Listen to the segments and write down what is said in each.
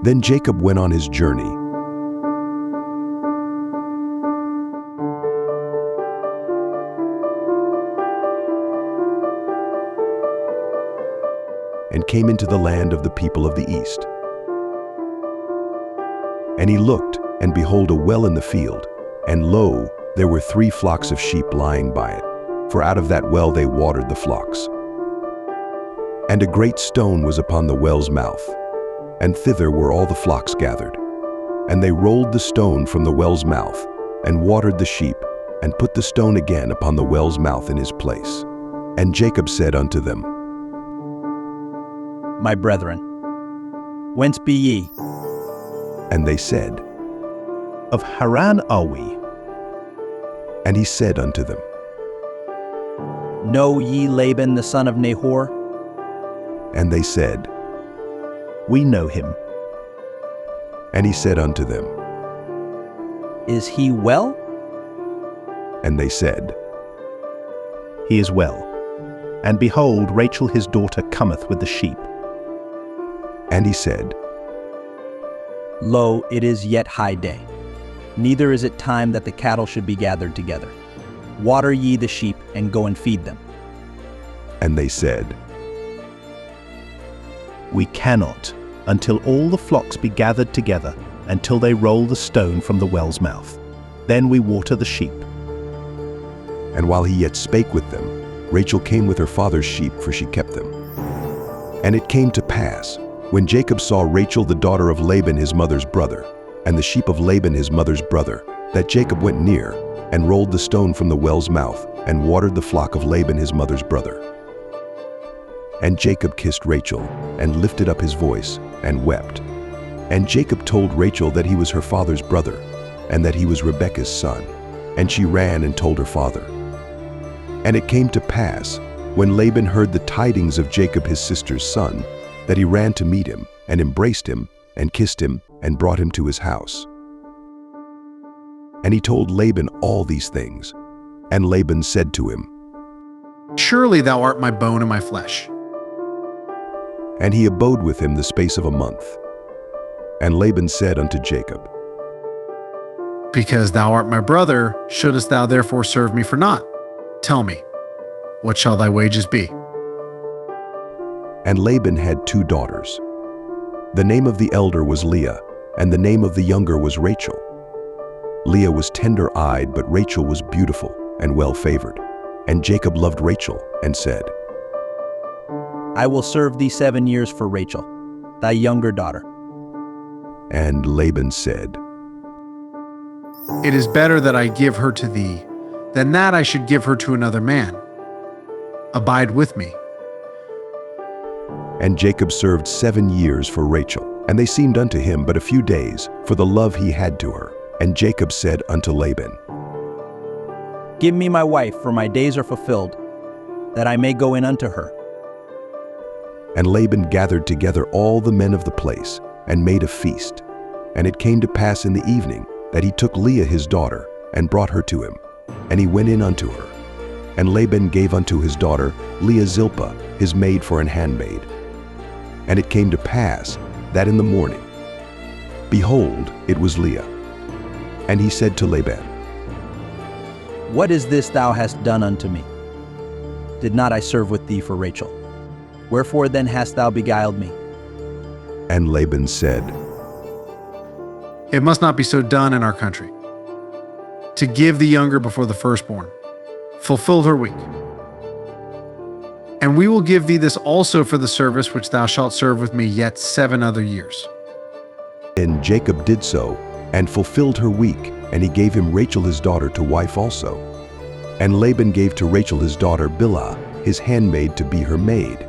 Then Jacob went on his journey. And came into the land of the people of the east. And he looked, and behold, a well in the field, and lo, there were 3 flocks of sheep lying by it, for out of that well they watered the flocks. And a great stone was upon the well's mouth, and thither were all the flocks gathered. And they rolled the stone from the well's mouth, and watered the sheep, and put the stone again upon the well's mouth in his place. And Jacob said unto them, My brethren, whence be ye? And they said, Of Haran are we. And he said unto them, Know ye Laban the son of Nahor? And they said, We know him. And he said unto them, Is he well? And they said, He is well. And behold, Rachel his daughter cometh with the sheep. And he said, Lo, it is yet high day, neither is it time that the cattle should be gathered together. Water ye the sheep, and go and feed them. And they said, We cannot, until all the flocks be gathered together, until they roll the stone from the well's mouth. Then we water the sheep. And while he yet spake with them, Rachel came with her father's sheep, for she kept them. And it came to pass, when Jacob saw Rachel the daughter of Laban his mother's brother, and the sheep of Laban his mother's brother, that Jacob went near, and rolled the stone from the well's mouth, and watered the flock of Laban his mother's brother. And Jacob kissed Rachel, and lifted up his voice, and wept. And Jacob told Rachel that he was her father's brother, and that he was Rebekah's son. And she ran and told her father. And it came to pass, when Laban heard the tidings of Jacob his sister's son, that he ran to meet him, and embraced him, and kissed him, and brought him to his house. And he told Laban all these things. And Laban said to him, Surely thou art my bone and my flesh. And he abode with him the space of a month. And Laban said unto Jacob, Because thou art my brother, shouldest thou therefore serve me for naught? Tell me, what shall thy wages be? And Laban had 2 daughters. The name of the elder was Leah, and the name of the younger was Rachel. Leah was tender-eyed, but Rachel was beautiful and well-favored. And Jacob loved Rachel, and said, I will serve thee 7 years for Rachel, thy younger daughter. And Laban said, It is better that I give her to thee, than that I should give her to another man. Abide with me. And Jacob served 7 years for Rachel, and they seemed unto him but a few days, for the love he had to her. And Jacob said unto Laban, Give me my wife, for my days are fulfilled, that I may go in unto her. And Laban gathered together all the men of the place, and made a feast. And it came to pass in the evening, that he took Leah his daughter, and brought her to him. And he went in unto her. And Laban gave unto his daughter Leah Zilpah, his maid, for an handmaid. And it came to pass, that in the morning, behold, it was Leah. And he said to Laban, What is this thou hast done unto me? Did not I serve with thee for Rachel? Wherefore then hast thou beguiled me? And Laban said, It must not be so done in our country, to give the younger before the firstborn. Fulfill her week. And we will give thee this also for the service which thou shalt serve with me yet 7 other years. And Jacob did so, and fulfilled her week, and he gave him Rachel his daughter to wife also. And Laban gave to Rachel his daughter Bilhah, his handmaid, to be her maid.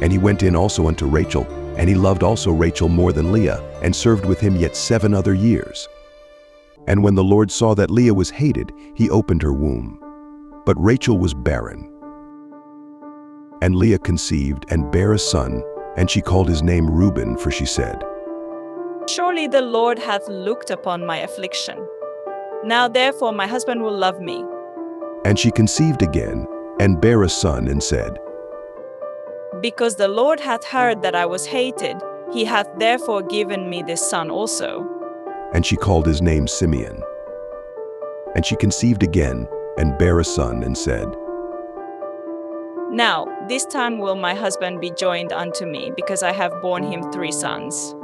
And he went in also unto Rachel, and he loved also Rachel more than Leah, and served with him yet 7 other years. And when the Lord saw that Leah was hated, he opened her womb. But Rachel was barren. And Leah conceived, and bare a son, and she called his name Reuben, for she said, Surely the Lord hath looked upon my affliction. Now therefore my husband will love me. And she conceived again, and bare a son, and said, Because the Lord hath heard that I was hated, He hath therefore given me this son also. And she called his name Simeon. And she conceived again, and bare a son, and said, Now, this time will my husband be joined unto me, because I have borne him 3 sons.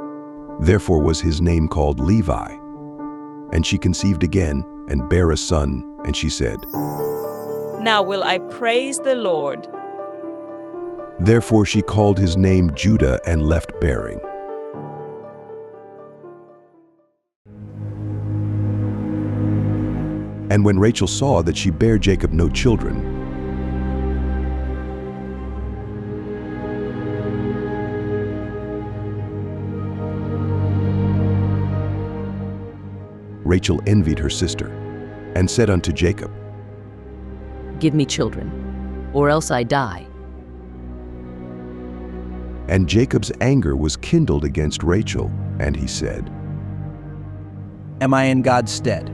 Therefore was his name called Levi. And she conceived again, and bare a son, and she said, Now will I praise the Lord. Therefore she called his name Judah, and left bearing. And when Rachel saw that she bare Jacob no children, Rachel envied her sister, and said unto Jacob, Give me children, or else I die. And Jacob's anger was kindled against Rachel, and he said, Am I in God's stead?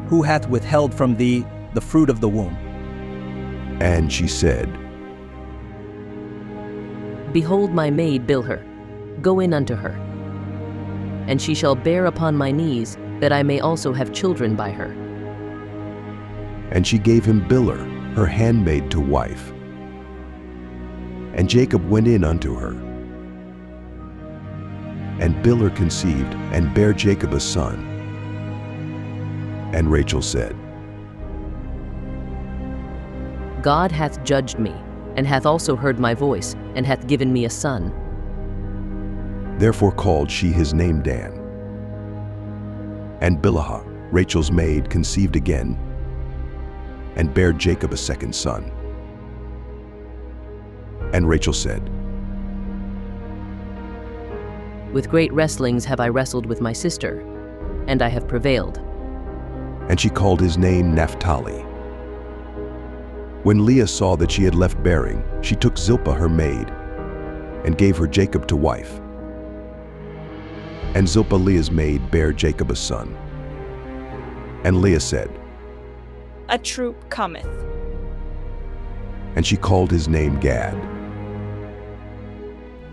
Who hath withheld from thee the fruit of the womb? And she said, Behold my maid Bilhah, go in unto her. And she shall bear upon my knees, that I may also have children by her. And she gave him Bilhah, her handmaid, to wife. And Jacob went in unto her. And Bilhah conceived, and bare Jacob a son. And Rachel said, God hath judged me, and hath also heard my voice, and hath given me a son. Therefore called she his name Dan. And Bilhah, Rachel's maid, conceived again, and bare Jacob a second son. And Rachel said, With great wrestlings have I wrestled with my sister, and I have prevailed. And she called his name Naphtali. When Leah saw that she had left bearing, she took Zilpah her maid, and gave her Jacob to wife. And Zilpah Leah's maid bare Jacob a son. And Leah said, A troop cometh. And she called his name Gad.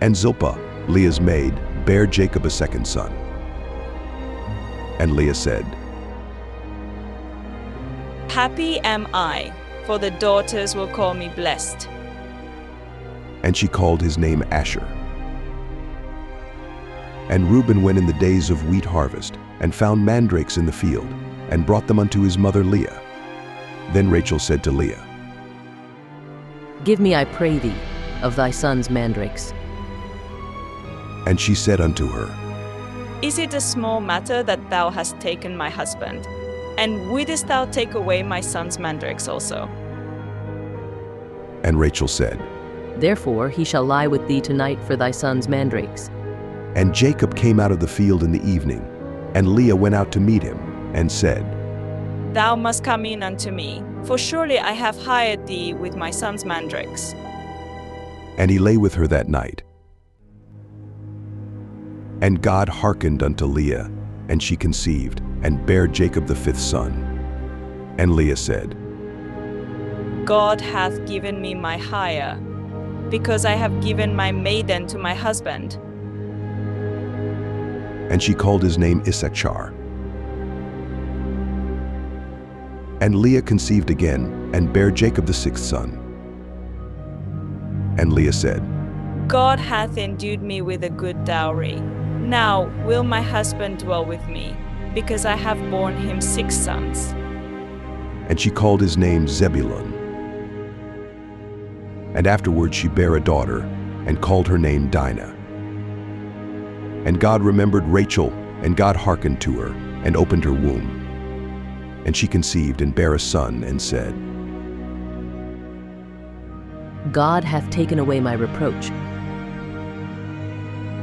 And Zilpah, Leah's maid, bare Jacob a second son. And Leah said, Happy am I, for the daughters will call me blessed. And she called his name Asher. And Reuben went in the days of wheat harvest, and found mandrakes in the field, and brought them unto his mother Leah. Then Rachel said to Leah, Give me, I pray thee, of thy son's mandrakes. And she said unto her, Is it a small matter that thou hast taken my husband? And wouldest thou take away my son's mandrakes also? And Rachel said, Therefore he shall lie with thee tonight for thy son's mandrakes. And Jacob came out of the field in the evening, and Leah went out to meet him, and said, Thou must come in unto me, for surely I have hired thee with my son's mandrakes. And he lay with her that night. And God hearkened unto Leah, and she conceived, and bare Jacob the 5th son. And Leah said, God hath given me my hire, because I have given my maiden to my husband. And she called his name Issachar. And Leah conceived again, and bare Jacob the 6th son. And Leah said, God hath endued me with a good dowry. Now will my husband dwell with me, because I have borne him 6 sons. And she called his name Zebulun. And afterward she bare a daughter, and called her name Dinah. And God remembered Rachel, and God hearkened to her, and opened her womb. And she conceived, and bare a son, and said, God hath taken away my reproach.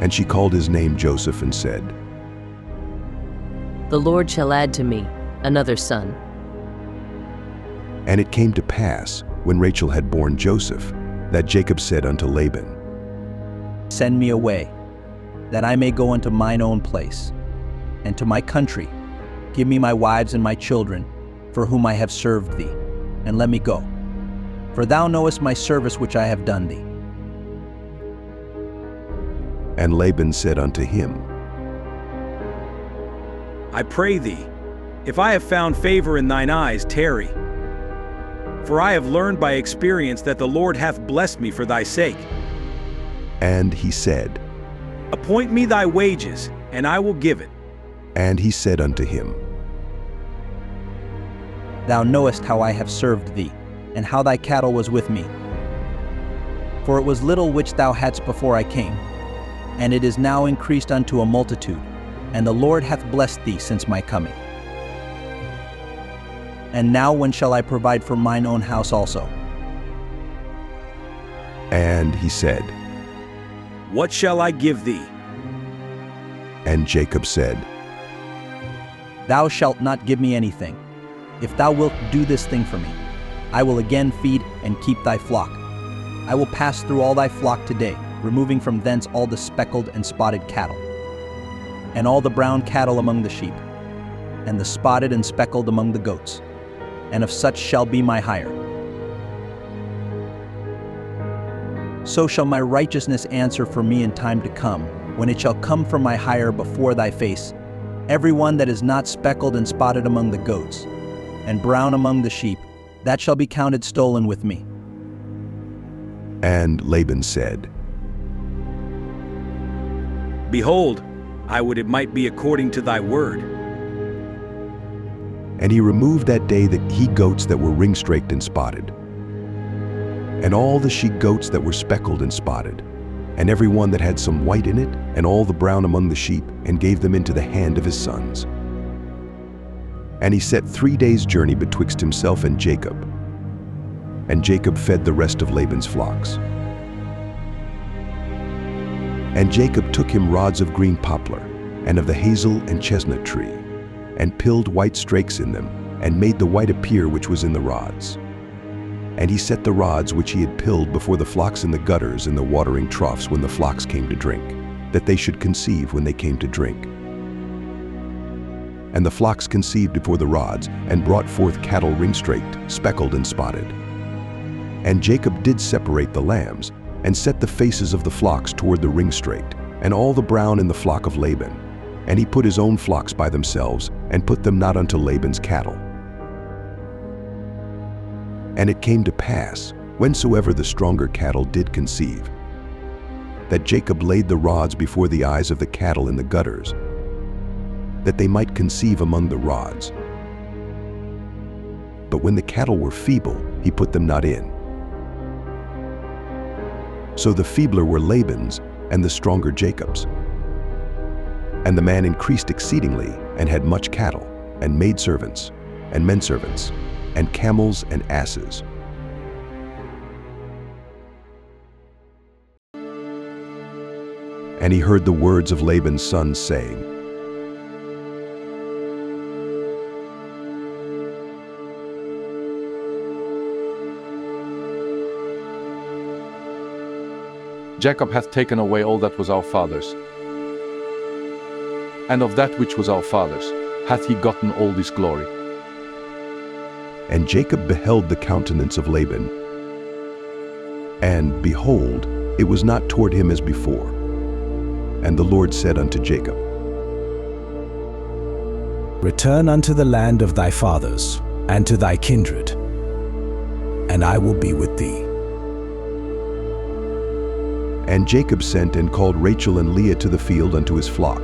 And she called his name Joseph, and said, The Lord shall add to me another son. And it came to pass, when Rachel had borne Joseph, that Jacob said unto Laban, Send me away, that I may go unto mine own place, and to my country. Give me my wives and my children, for whom I have served thee, and let me go. For thou knowest my service which I have done thee. And Laban said unto him, I pray thee, if I have found favor in thine eyes, tarry. For I have learned by experience that the Lord hath blessed me for thy sake. And he said, Appoint me thy wages, and I will give it. And he said unto him, Thou knowest how I have served thee, and how thy cattle was with me. For it was little which thou hadst before I came, and it is now increased unto a multitude, and the Lord hath blessed thee since my coming. And now when shall I provide for mine own house also? And he said, What shall I give thee? And Jacob said, Thou shalt not give me anything. If thou wilt do this thing for me, I will again feed and keep thy flock. I will pass through all thy flock today, removing from thence all the speckled and spotted cattle, and all the brown cattle among the sheep, and the spotted and speckled among the goats, and of such shall be my hire. So shall my righteousness answer for me in time to come, when it shall come from my hire before thy face, every one that is not speckled and spotted among the goats, and brown among the sheep, that shall be counted stolen with me. And Laban said, Behold, I would it might be according to thy word. And he removed that day the he-goats that were ring-straked and spotted, and all the she-goats that were speckled and spotted, and every one that had some white in it, and all the brown among the sheep, and gave them into the hand of his sons. And he set 3 days' journey betwixt himself and Jacob. And Jacob fed the rest of Laban's flocks. And Jacob took him rods of green poplar, and of the hazel and chestnut tree, and pilled white strakes in them, and made the white appear which was in the rods. And he set the rods which he had pilled before the flocks in the gutters and the watering troughs when the flocks came to drink, that they should conceive when they came to drink. And the flocks conceived before the rods, and brought forth cattle ring-straked, speckled and spotted. And Jacob did separate the lambs, and set the faces of the flocks toward the ring-straked, and all the brown in the flock of Laban. And he put his own flocks by themselves, and put them not unto Laban's cattle. And it came to pass, whensoever the stronger cattle did conceive, that Jacob laid the rods before the eyes of the cattle in the gutters, that they might conceive among the rods. But when the cattle were feeble, he put them not in. So the feebler were Laban's, and the stronger Jacob's. And the man increased exceedingly, and had much cattle, and maidservants, and menservants, and camels and asses. And he heard the words of Laban's sons, saying, Jacob hath taken away all that was our father's, and of that which was our father's hath he gotten all this glory. And Jacob beheld the countenance of Laban, and behold, it was not toward him as before. And the Lord said unto Jacob, Return unto the land of thy fathers, and to thy kindred, and I will be with thee. And Jacob sent and called Rachel and Leah to the field unto his flock,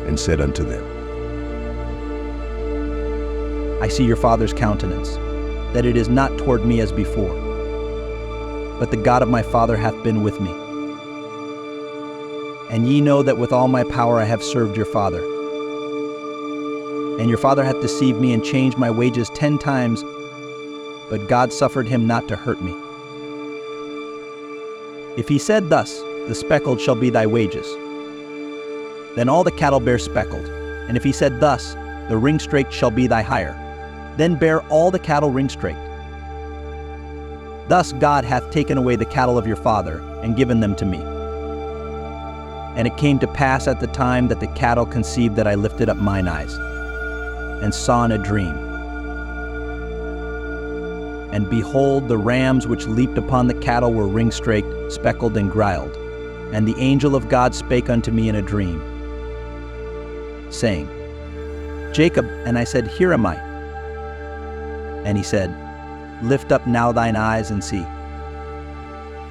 and said unto them, I see your father's countenance, that it is not toward me as before, but the God of my father hath been with me. And ye know that with all my power I have served your father. And your father hath deceived me and changed my wages 10 times, but God suffered him not to hurt me. If he said thus, the speckled shall be thy wages, then all the cattle bear speckled. And if he said thus, the ring-straked shall be thy hire, then bear all the cattle ring-straked. Thus God hath taken away the cattle of your father, and given them to me. And it came to pass at the time that the cattle conceived that I lifted up mine eyes, and saw in a dream. And behold, the rams which leaped upon the cattle were ring-straked, speckled, and grialed. And the angel of God spake unto me in a dream, saying, Jacob, and I said, Here am I. And he said, Lift up now thine eyes and see.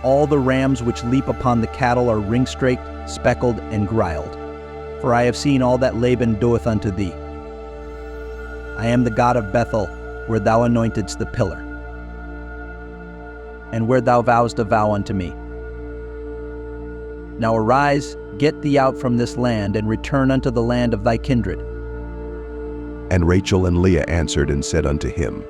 All the rams which leap upon the cattle are ring-straked, speckled, and grialed. For I have seen all that Laban doeth unto thee. I am the God of Bethel, where thou anointedst the pillar, and where thou vowest a vow unto me. Now arise, get thee out from this land, and return unto the land of thy kindred. And Rachel and Leah answered and said unto him,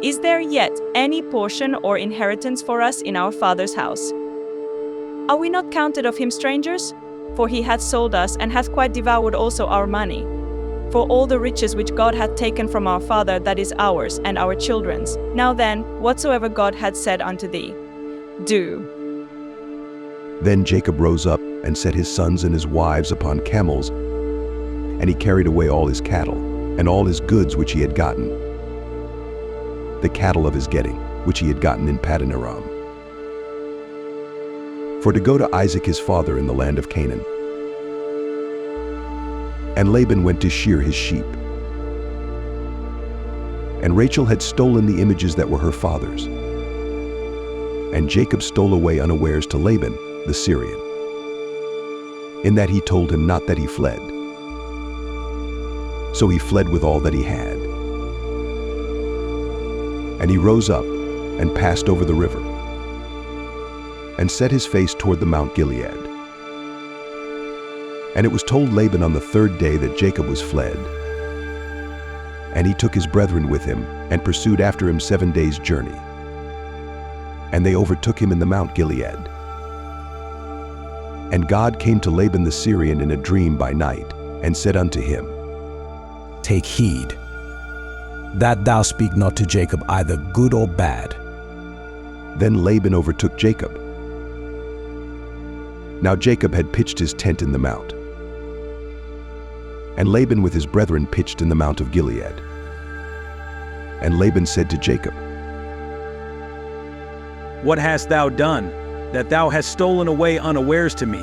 Is there yet any portion or inheritance for us in our father's house? Are we not counted of him strangers? For he hath sold us, and hath quite devoured also our money. For all the riches which God hath taken from our father, that is ours and our children's. Now then, whatsoever God hath said unto thee, do. Then Jacob rose up and set his sons and his wives upon camels, and he carried away all his cattle, and all his goods which he had gotten, the cattle of his getting, which he had gotten in Paddan Aram, for to go to Isaac his father in the land of Canaan. And Laban went to shear his sheep. And Rachel had stolen the images that were her father's. And Jacob stole away unawares to Laban, the Syrian, in that he told him not that he fled. So he fled with all that he had. And he rose up and passed over the river, and set his face toward the Mount Gilead. And it was told Laban on the third day that Jacob was fled. And he took his brethren with him, and pursued after him 7 days' journey. And they overtook him in the Mount Gilead. And God came to Laban the Syrian in a dream by night, and said unto him, Take heed, that thou speak not to Jacob either good or bad. Then Laban overtook Jacob. Now Jacob had pitched his tent in the mount, and Laban with his brethren pitched in the Mount of Gilead. And Laban said to Jacob, What hast thou done, that thou hast stolen away unawares to me,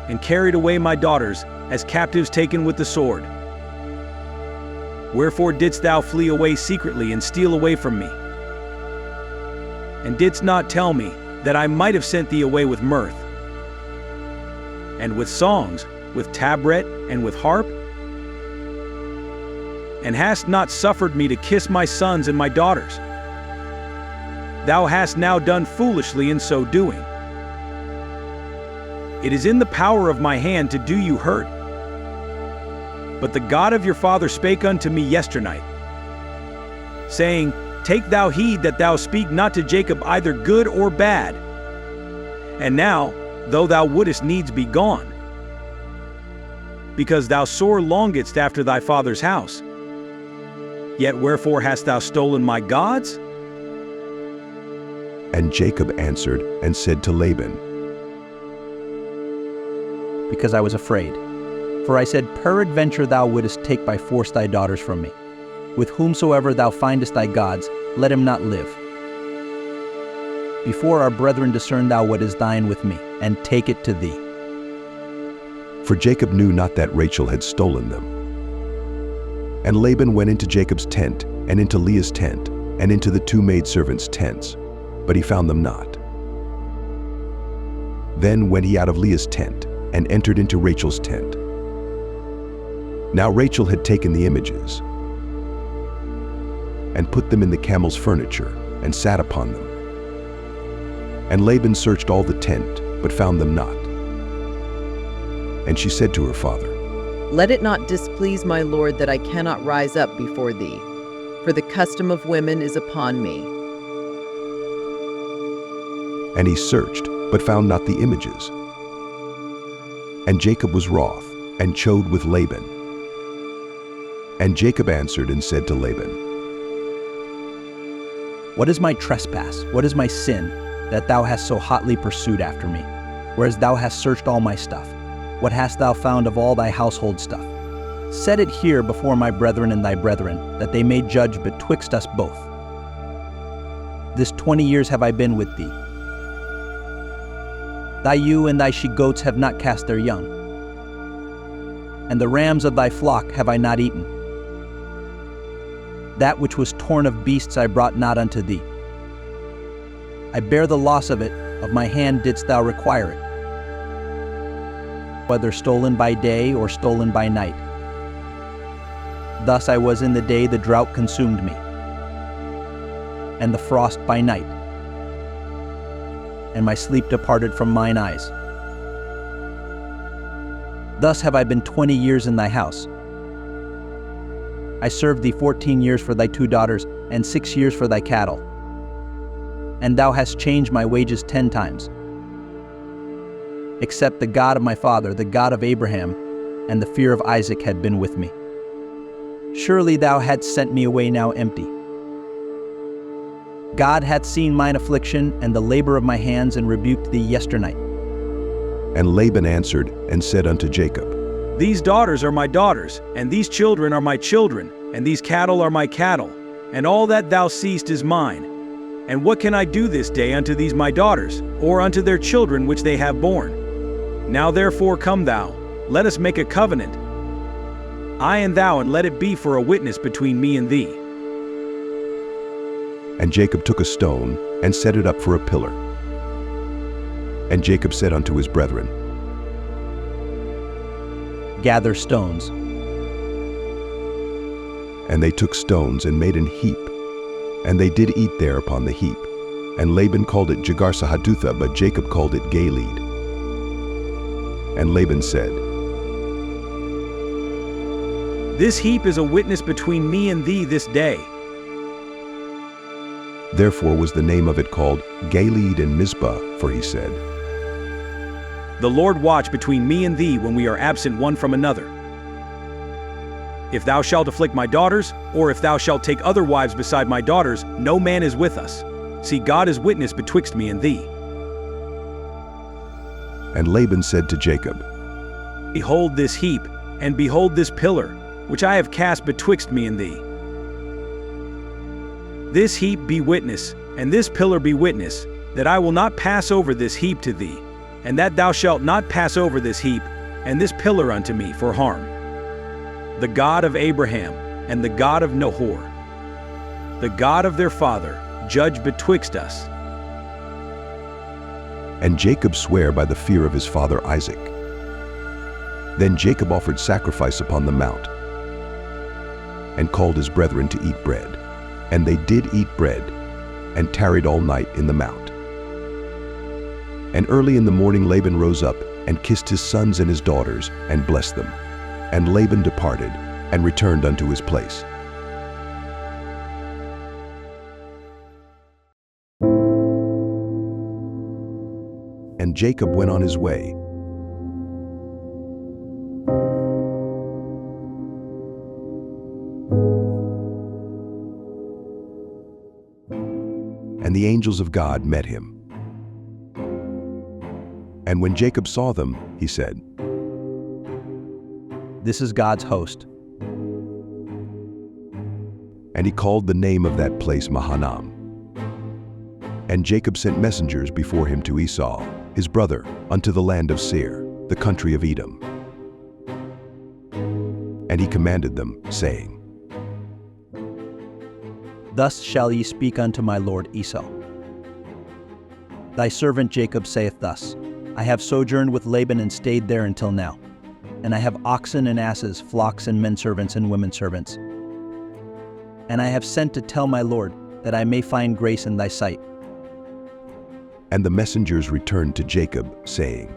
and carried away my daughters as captives taken with the sword? Wherefore didst thou flee away secretly and steal away from me? And didst not tell me that I might have sent thee away with mirth, and with songs, with tabret, and with harp? And hast not suffered me to kiss my sons and my daughters? Thou hast now done foolishly in so doing. It is in the power of my hand to do you hurt. But the God of your father spake unto me yesternight, saying, Take thou heed that thou speak not to Jacob either good or bad. And now, though thou wouldest needs be gone, because thou sore longedst after thy father's house, yet wherefore hast thou stolen my gods? And Jacob answered and said to Laban, Because I was afraid. For I said, Peradventure thou wouldest take by force thy daughters from me. With whomsoever thou findest thy gods, let him not live. Before our brethren discern thou what is thine with me, and take it to thee. For Jacob knew not that Rachel had stolen them. And Laban went into Jacob's tent, and into Leah's tent, and into the 2 maidservants' tents, but he found them not. Then went he out of Leah's tent, and entered into Rachel's tent. Now Rachel had taken the images, and put them in the camel's furniture, and sat upon them. And Laban searched all the tent, but found them not. And she said to her father, Let it not displease my lord that I cannot rise up before thee, for the custom of women is upon me. And he searched, but found not the images. And Jacob was wroth, and chode with Laban. And Jacob answered and said to Laban, What is my trespass? What is my sin, that thou hast so hotly pursued after me, whereas thou hast searched all my stuff? What hast thou found of all thy household stuff? Set it here before my brethren and thy brethren, that they may judge betwixt us both. This 20 years have I been with thee. Thy ewe and thy she-goats have not cast their young, and the rams of thy flock have I not eaten. That which was torn of beasts I brought not unto thee. I bear the loss of it, of my hand didst thou require it, whether stolen by day or stolen by night. Thus I was in the day the drought consumed me, and the frost by night, and my sleep departed from mine eyes. Thus have I been 20 years in thy house. I served thee 14 years for thy 2 daughters, and 6 years for thy cattle. And thou hast changed my wages 10 times. Except the God of my father, the God of Abraham, and the fear of Isaac had been with me. Surely thou hadst sent me away now empty. God hath seen mine affliction and the labor of my hands, and rebuked thee yesternight. And Laban answered and said unto Jacob, These daughters are my daughters, and these children are my children, and these cattle are my cattle, and all that thou seest is mine. And what can I do this day unto these my daughters, or unto their children which they have borne? Now therefore come thou, let us make a covenant, I and thou, and let it be for a witness between me and thee. And Jacob took a stone and set it up for a pillar. And Jacob said unto his brethren, Gather stones. And they took stones and made an heap, and they did eat there upon the heap. And Laban called it Jegar-sahadutha, but Jacob called it Galeed. And Laban said, This heap is a witness between me and thee this day. Therefore was the name of it called Galeed and Mizpah, for he said, The Lord watch between me and thee when we are absent one from another. If thou shalt afflict my daughters, or if thou shalt take other wives beside my daughters, no man is with us. See, God is witness betwixt me and thee. And Laban said to Jacob, Behold this heap, and behold this pillar, which I have cast betwixt me and thee. This heap be witness, and this pillar be witness, that I will not pass over this heap to thee, and that thou shalt not pass over this heap, and this pillar unto me for harm. The God of Abraham, and the God of Nahor, the God of their father, judge betwixt us. And Jacob sware by the fear of his father Isaac. Then Jacob offered sacrifice upon the mount, and called his brethren to eat bread. And they did eat bread, and tarried all night in the mount. And early in the morning Laban rose up, and kissed his sons and his daughters, and blessed them. And Laban departed, and returned unto his place. And Jacob went on his way. And the angels of God met him. And when Jacob saw them, he said, This is God's host. And he called the name of that place Mahanaim. And Jacob sent messengers before him to Esau, his brother, unto the land of Seir, the country of Edom. And he commanded them, saying, Thus shall ye speak unto my lord Esau. Thy servant Jacob saith thus, I have sojourned with Laban and stayed there until now. And I have oxen and asses, flocks and men servants and women servants. And I have sent to tell my lord, that I may find grace in thy sight. And the messengers returned to Jacob, saying,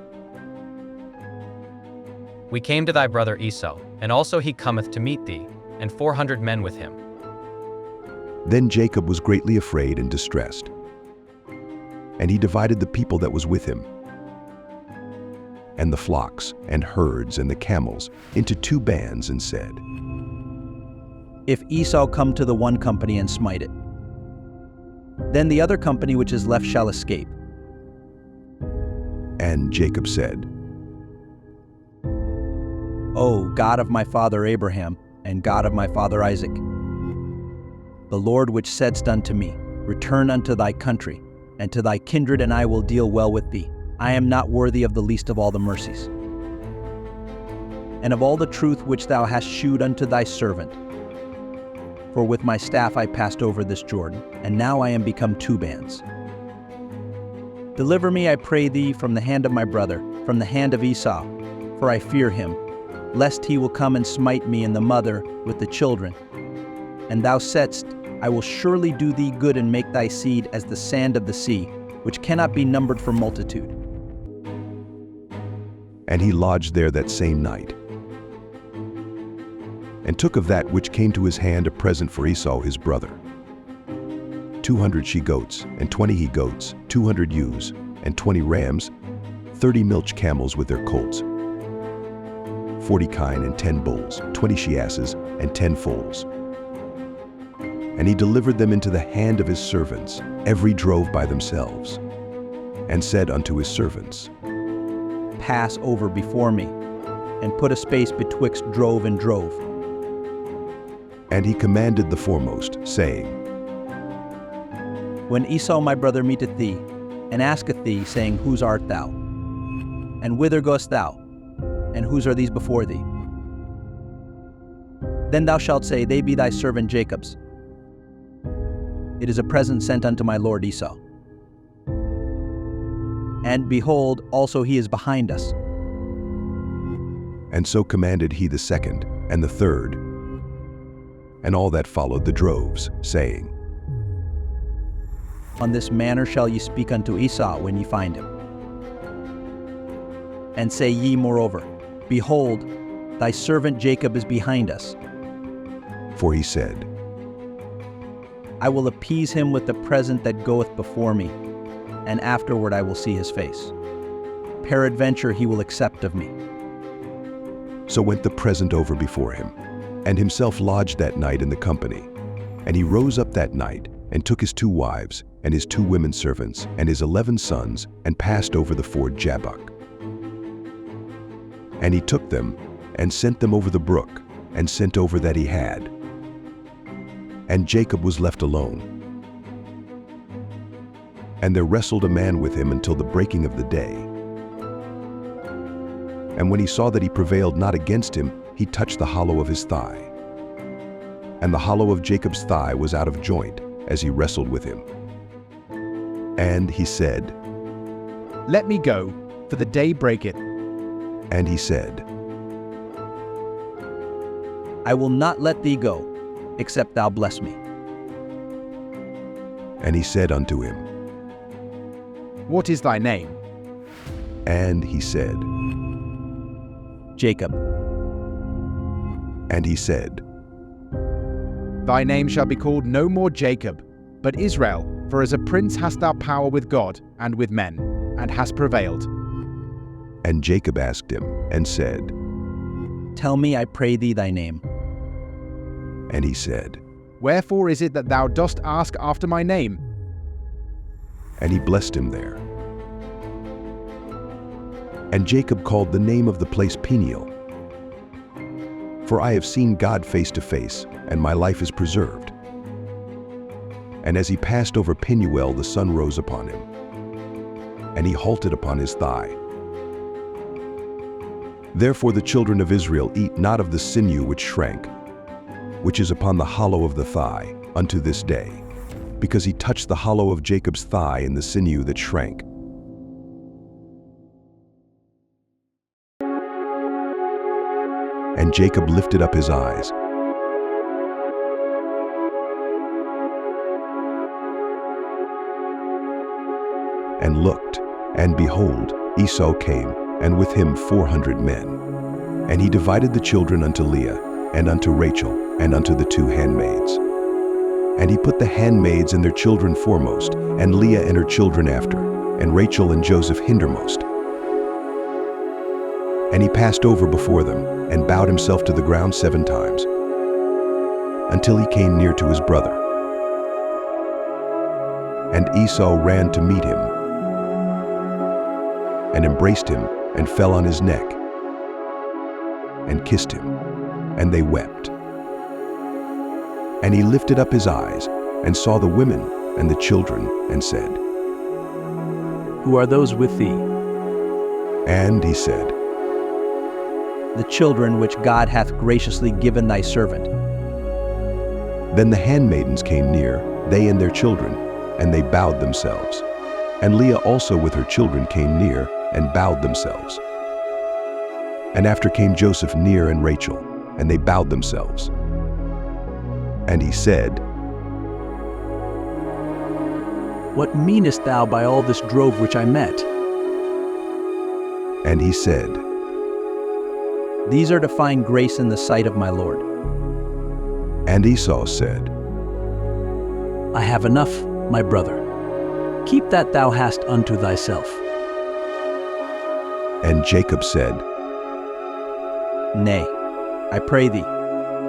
We came to thy brother Esau, and also he cometh to meet thee, and 400 men with him. Then Jacob was greatly afraid and distressed. And he divided the people that was with him, and the flocks and herds and the camels, into 2 bands, and said, If Esau come to the one company and smite it, then the other company which is left shall escape. And Jacob said, O God of my father Abraham, and God of my father Isaac, the Lord which saidst unto me, Return unto thy country, and to thy kindred, and I will deal well with thee, I am not worthy of the least of all the mercies, and of all the truth which thou hast shewed unto thy servant. For with my staff I passed over this Jordan, and now I am become two bands. Deliver me, I pray thee, from the hand of my brother, from the hand of Esau, for I fear him, lest he will come and smite me and the mother with the children. And thou saidst, I will surely do thee good and make thy seed as the sand of the sea, which cannot be numbered for multitude. And he lodged there that same night, and took of that which came to his hand a present for Esau his brother, 200 she-goats, and 20 he-goats, 200 ewes, and 20 rams, 30 milch camels with their colts, 40 kine and 10 bulls, 20 she-asses, and 10 foals. And he delivered them into the hand of his servants, every drove by themselves, and said unto his servants, Pass over before me, and put a space betwixt drove and drove. And he commanded the foremost, saying, When Esau my brother meeteth thee, and asketh thee, saying, Whose art thou? And whither goest thou? And whose are these before thee? Then thou shalt say, They be thy servant Jacob's. It is a present sent unto my lord Esau. And behold, also he is behind us. And so commanded he the second, and the third, and all that followed the droves, saying, On this manner shall ye speak unto Esau when ye find him. And say ye moreover, Behold, thy servant Jacob is behind us. For he said, I will appease him with the present that goeth before me, and afterward I will see his face. Peradventure he will accept of me. So went the present over before him, and himself lodged that night in the company. And he rose up that night, and took his 2 wives, and his 2 women servants, and his 11 sons, and passed over the ford Jabbok. And he took them, and sent them over the brook, and sent over that he had. And Jacob was left alone. And there wrestled a man with him until the breaking of the day. And when he saw that he prevailed not against him, he touched the hollow of his thigh. And the hollow of Jacob's thigh was out of joint, as he wrestled with him. And he said, Let me go, for the day breaketh. And he said, I will not let thee go, except thou bless me. And he said unto him, What is thy name? And he said, Jacob. And he said, Thy name shall be called no more Jacob, but Israel, for as a prince hast thou power with God and with men, and hast prevailed. And Jacob asked him, and said, Tell me, I pray thee, thy name. And he said, Wherefore is it that thou dost ask after my name? And he blessed him there. And Jacob called the name of the place Peniel. For I have seen God face to face, and my life is preserved. And as he passed over Penuel, the sun rose upon him, and he halted upon his thigh. Therefore the children of Israel eat not of the sinew which shrank, which is upon the hollow of the thigh, unto this day, because he touched the hollow of Jacob's thigh in the sinew that shrank. And Jacob lifted up his eyes, and looked, and behold, Esau came, and with him 400 men. And he divided the children unto Leah, and unto Rachel, and unto the 2 handmaids. And he put the handmaids and their children foremost, and Leah and her children after, and Rachel and Joseph hindermost. And he passed over before them, and bowed himself to the ground 7 times, until he came near to his brother. And Esau ran to meet him, and embraced him, and fell on his neck, and kissed him, and they wept. And he lifted up his eyes, and saw the women and the children, and said, Who are those with thee? And he said, The children which God hath graciously given thy servant. Then the handmaidens came near, they and their children, and they bowed themselves. And Leah also with her children came near, and bowed themselves. And after came Joseph near and Rachel, and they bowed themselves. And he said, What meanest thou by all this drove which I met? And he said, These are to find grace in the sight of my Lord. And Esau said, I have enough, my brother. Keep that thou hast unto thyself. And Jacob said, Nay, I pray thee,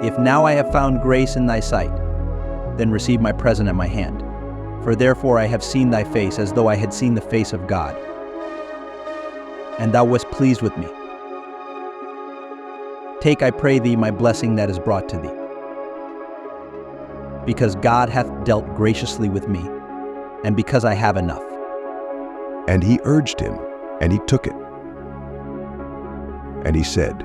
if now I have found grace in thy sight, then receive my present at my hand. For therefore I have seen thy face as though I had seen the face of God. And thou wast pleased with me. Take, I pray thee, my blessing that is brought to thee. Because God hath dealt graciously with me, and because I have enough. And he urged him, and he took it. And he said,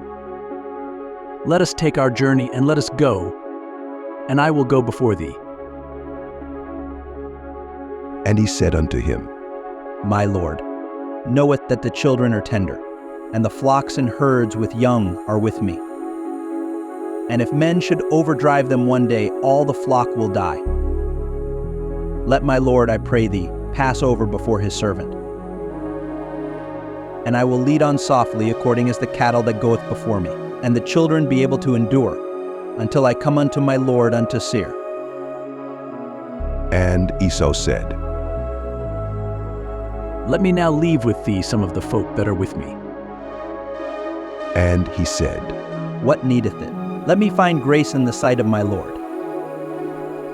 Let us take our journey, and let us go, and I will go before thee. And he said unto him, My Lord knoweth that the children are tender, and the flocks and herds with young are with me. And if men should overdrive them one day, all the flock will die. Let my Lord, I pray thee, pass over before his servant. And I will lead on softly according as the cattle that goeth before me, and the children be able to endure, until I come unto my Lord unto Seir. And Esau said, Let me now leave with thee some of the folk that are with me. And he said, What needeth it? Let me find grace in the sight of my Lord.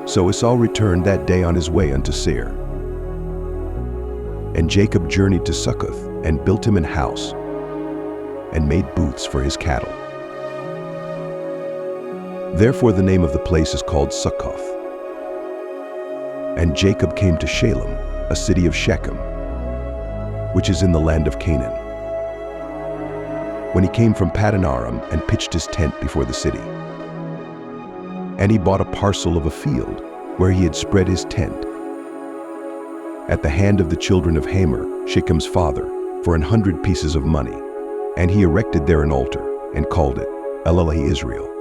So Esau returned that day on his way unto Seir. And Jacob journeyed to Succoth, and built him an house, and made booths for his cattle. Therefore the name of the place is called Succoth. And Jacob came to Shalem, a city of Shechem, which is in the land of Canaan. When he came from Paddan Aram, and pitched his tent before the city. And he bought a parcel of a field, where he had spread his tent, at the hand of the children of Hamor, Shechem's father, for 100 pieces of money. And he erected there an altar, and called it El Elohe Israel.